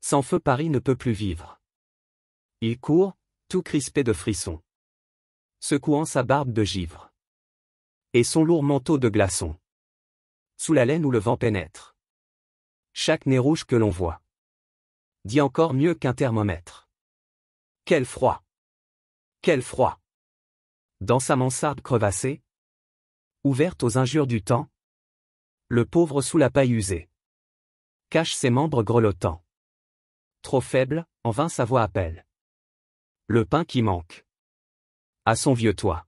Sans feu Paris ne peut plus vivre. Il court, tout crispé de frissons, secouant sa barbe de givre et son lourd manteau de glaçons, sous la laine où le vent pénètre. Chaque nez rouge que l'on voit dit encore mieux qu'un thermomètre. Quel froid! Quel froid! Dans sa mansarde crevassée, ouverte aux injures du temps, le pauvre sous la paille usée cache ses membres grelottants. Trop faible, en vain sa voix appelle le pain qui manque à son vieux toit.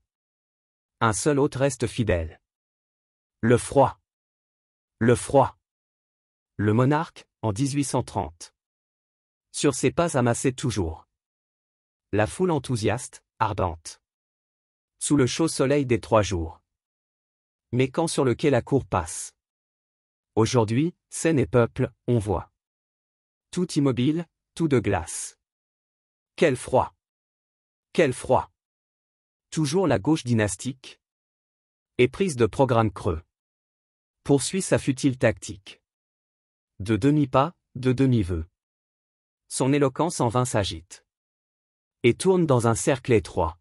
Un seul hôte reste fidèle. Le froid. Le froid. Le monarque, en 1830. Sur ses pas amassés toujours. La foule enthousiaste, ardente. Sous le chaud soleil des 3 jours. Mais quand sur le quai la cour passe. Aujourd'hui, scène et peuple, on voit. Tout immobile, tout de glace. Quel froid! Quel froid! Toujours la gauche dynastique, éprise de programme creux, poursuit sa futile tactique. De demi-pas, de demi-vœux. Son éloquence en vain s'agite et tourne dans un cercle étroit.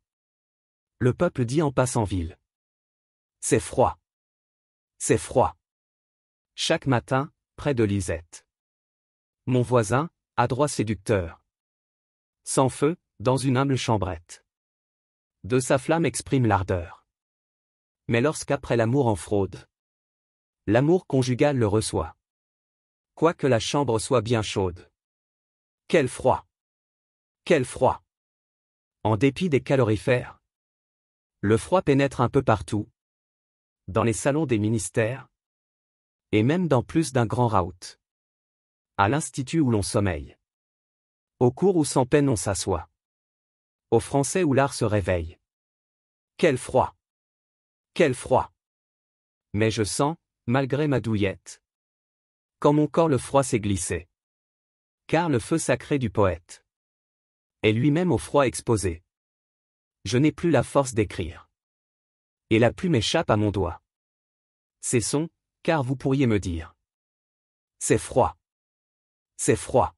Le peuple dit en passant ville. C'est froid. C'est froid. Chaque matin, près de Lisette. Mon voisin, adroit séducteur. Sans feu, dans une humble chambrette. De sa flamme exprime l'ardeur. Mais lorsqu'après l'amour en fraude, l'amour conjugal le reçoit. Quoique la chambre soit bien chaude. Quel froid! Quel froid! En dépit des calorifères, le froid pénètre un peu partout. Dans les salons des ministères, et même dans plus d'un grand raout. À l'institut où l'on sommeille. Au cours où sans peine on s'assoit. Au français où l'art se réveille. Quel froid! Quel froid! Mais je sens, malgré ma douillette, qu'en mon corps le froid s'est glissé. Car le feu sacré du poète est lui-même au froid exposé. Je n'ai plus la force d'écrire. Et la plume échappe à mon doigt. Cessons, car vous pourriez me dire. C'est froid. C'est froid.